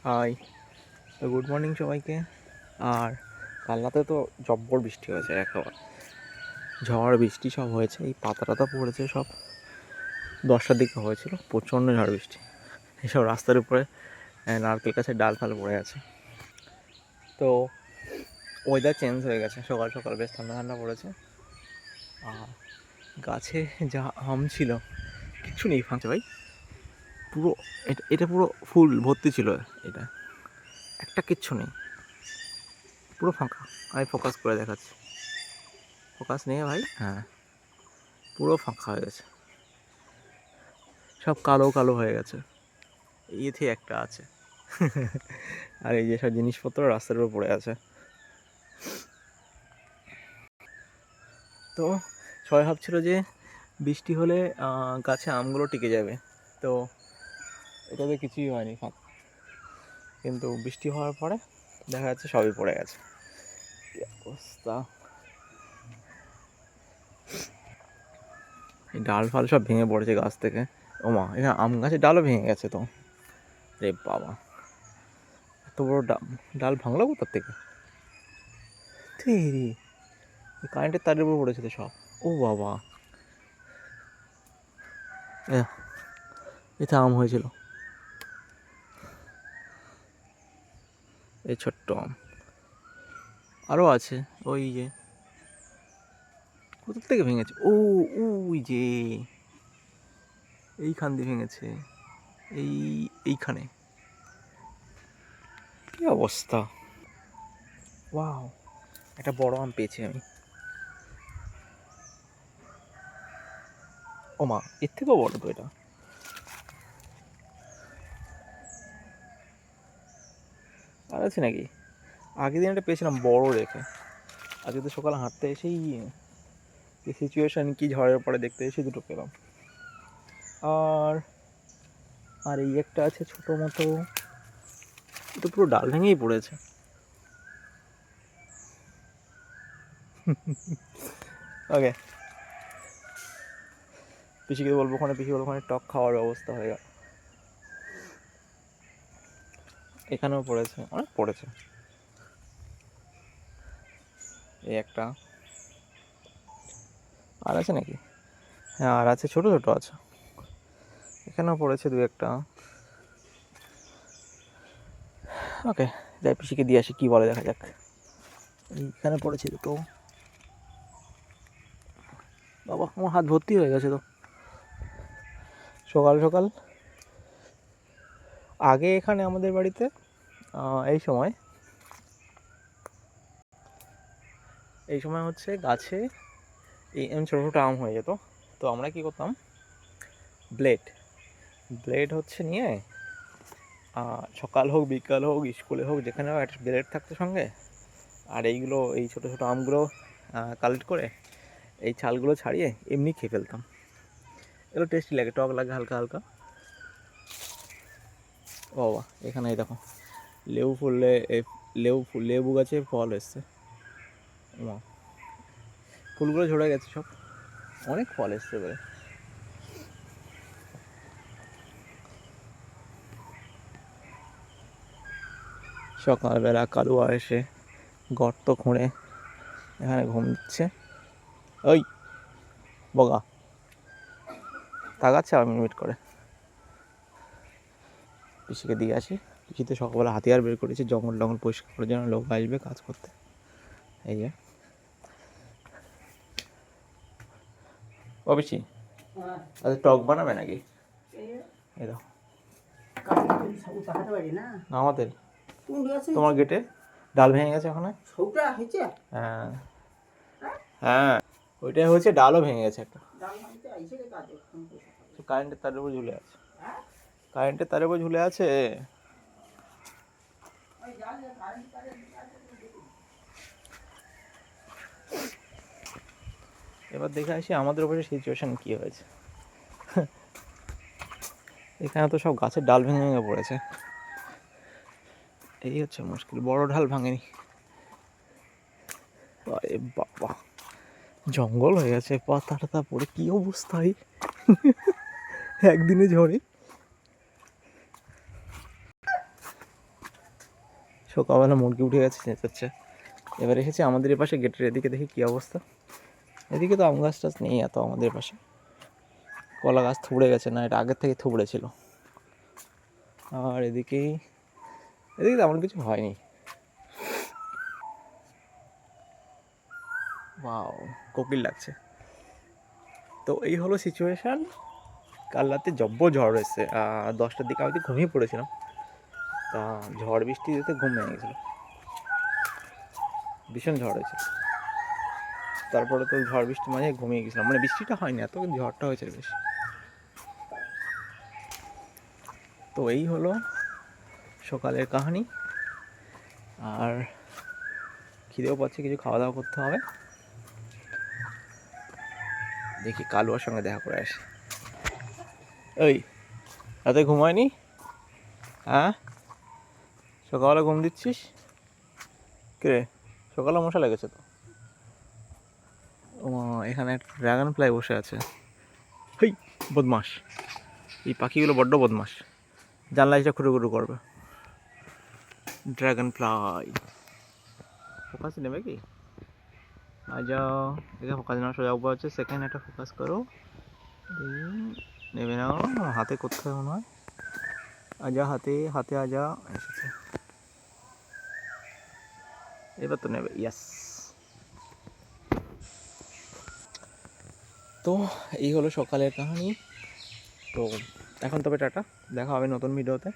High, good morning সবাইকে। আর কাল রাতে তো জব্বর বৃষ্টি হয়েছে, একেবারে ঝড় বৃষ্টি সব হয়েছে। এই পাতা টাতা পড়েছে সব 10টার দিকে হয়েছিল, প্রচণ্ড ঝড় বৃষ্টি। এইসব রাস্তার উপরে নারকেল গাছের ডাল ফাল পড়ে আছে। তো ওয়েদার চেঞ্জ হয়ে গেছে, সকাল সকাল বেশ ঠান্ডা ঠান্ডা পড়েছে। আর গাছে যা আম ছিল কিচ্ছু নেই ফাঁকছে ভাই, পুরো এটা পুরো ফুল ভর্তি ছিল, এটা একটা কিচ্ছু নেই, পুরো ফাঁকা। আমি ফোকাস করে দেখাচ্ছি, ফোকাস নেই ভাই, হ্যাঁ পুরো ফাঁকা হয়ে গেছে, সব কালো কালো হয়ে গেছে। এতে একটা আছে আর এই যে সব জিনিসপত্র রাস্তার উপর পড়ে আছে। তো সবাই ভাবছিল যে বৃষ্টি হলে গাছে আমগুলো টিকে যাবে, তো এটাতে কিছুই হয়নি ফাঁকা। কিন্তু বৃষ্টি হওয়ার পরে দেখা যাচ্ছে সবই পড়ে গেছে। কি অবস্থা! এই ডাল ফাল সব ভেঙে পড়েছে গাছ থেকে। ওমা, এখানে আম গাছের ডালও ভেঙে গেছে তো। রে বাবা, এত বড় ডাল ভাঙলো কোথার থেকে? তেরি, কারেন্টের তারের উপর পড়েছে তো সব। ও বাবা, এটা আম হয়েছিল, এই ছোট্ট আম। আরও আছে, ওই যে কোথার থেকে ভেঙেছে, ওই যে এইখান দিয়ে ভেঙেছে, এইখানে। কি অবস্থা! ওয়াও, একটা বড় আম পেয়েছি আমি। ও মা, এর থেকেও বড় তো এটা। আর আছে নাকি? আগের দিন একটা পেয়েছিলাম বড় রেখে, আজকে তো সকালে হাঁটতে এসেই কি সিচুয়েশন, কি ঝড়ের পরে দেখতে এসে দুটো পেলাম। আর আর এই একটা আছে ছোট মতো, এটা পুরো ডাল ভেঙেই পড়েছে। ওকে, পিসিকে বলবো ওখানে, পিসি বলবো ওখানে টক খাওয়ার ব্যবস্থা হয়ে গেল। এখানেও পড়েছে, অনেক পড়েছে। এই একটা, আর আছে নাকি? হ্যাঁ আর আছে, ছোট ছোট আছে, এখানেও পড়েছে দু একটা। ওকে, যাই পিসিকে দিয়ে আসি, কী বলে দেখা যাক। এইখানে পড়েছে দুটো। বাবা, আমার হাত ভর্তি হয়ে গেছে তো। সকাল সকাল আগে এখানে আমাদের বাড়িতে এই সময় হচ্ছে গাছে এই ছোটো ছোটো আম হয়ে যেত। তো আমরা কী করতাম, ব্লেড হচ্ছে নিয়ে সকাল হোক বিকাল হোক স্কুলে হোক যেখানে হোক একটা ব্লেড থাকতো সঙ্গে। আর এইগুলো, এই ছোটো ছোটো আমগুলো কালেক্ট করে এই ছালগুলো ছাড়িয়ে এমনি খেয়ে ফেলতাম। এগুলো টেস্টি লাগে, টক লাগে হালকা হালকা। ও বাবা, এখানে এই দেখো লেবু ফুললে, লেবু গাছে ফল এসছে। ফুলগুলো ঝরে গেছে সব, অনেক ফল এসছে এবারে। সকালবেলা কালুয়া এসে গর্ত খুঁড়ে এখানে ঘুমছে। ওই বগা তাকাচ্ছে আর মিটমিট করে। পিসিকে দিয়ে আসি, পিসি তো সকালবেলা হাতিয়ার বের করেছে, জঙ্গল টঙ্গল পরিষ্কার করার জন্য লোক আসবে কাজ করতে। এই যে ও পিসি, আচ্ছা টক বানাবে নাকি? এই দেখো আমাদের, তোমার গেটে ডাল ভেঙে গেছে ওখানে। হ্যাঁ হ্যাঁ, ওইটাই হয়েছে, ডালও ভেঙে গেছে একটা, কারেন্টের তারের উপর ঝুলে আছে, কারেন্টের তারের উপর ঝুলে আছে। এবার দেখে আসি আমাদের উপরে সিচুয়েশন কী হয়েছে। এখানে তো সব গাছের ডাল ভেঙে ভেঙে পড়েছে, এই হচ্ছে মুশকিল, বড় ডাল ভাঙেনি। আরে বাবা, জঙ্গল হয়ে গেছে, পাতা টাতা পড়ে কী অবস্থায় একদিনে ঝড়ে। সকালবেলা মুরগি উঠে গেছে, চেঁচাচ্ছে। এবার এসেছি আমাদের এপাশে গেটের এদিকে, দেখি কী অবস্থা। এদিকে তো আম গাছ টাছ নেই এত, আমাদের পাশে কলা গাছ থুবড়ে গেছে, না এটা আগের থেকে থুবড়ে ছিল। আর এদিকে তেমন কিছু হয়নি। ওয়াও, কোকিল লাগছে। তো এই হলো সিচুয়েশান। কাল রাতে ঝড় এসেছে, 10টার দিকে আমি তো ঘুমিয়ে পড়েছিলাম। তা ঝড় বৃষ্টি যেতে ঘুম ভেঙে গেছিলো, ভীষণ ঝড় হয়েছে। তারপরে তো ঝড় বৃষ্টি মাঝে ঘুমিয়ে গেছিলাম, মানে বৃষ্টিটা হয়নি এত, কিন্তু ঝড়টা হয়েছে বেশি। তো এই হলো সকালের কাহিনী। আর খিদেও পাচ্ছে, কিছু খাওয়া দাওয়া করতে হবে। দেখি কালুয়ার সঙ্গে দেখা করে আসি। ওই রাতে ঘুমায়নি? হ্যাঁ, সকালবেলা ঘুম দিচ্ছিস? কে সকালে মশা লেগেছে তো। ও এখানে একটা ড্রাগন ফ্লাই বসে আছে। হেই বদমাস, এই পাখিগুলো বড্ড বদমাস, জানলা এসে খুঁড়ু খুঁড়ু করবে। ড্রাগন ফ্লাই ফোকাস নেবে কি? आ जाओ, देखो फोकस ना সোজা উপর হচ্ছে, সেকেন্ড একটা ফোকাস করো। নেবে নাও, হাতে কোথায় মনে হয়। আজা হাতে হাতে আজা, এসেছে এবার তো নেবে। ইয়াস। তো এই হলো সকালের কাহিনী। তো এখন তবে টাটা, দেখা হবে নতুন ভিডিওতে।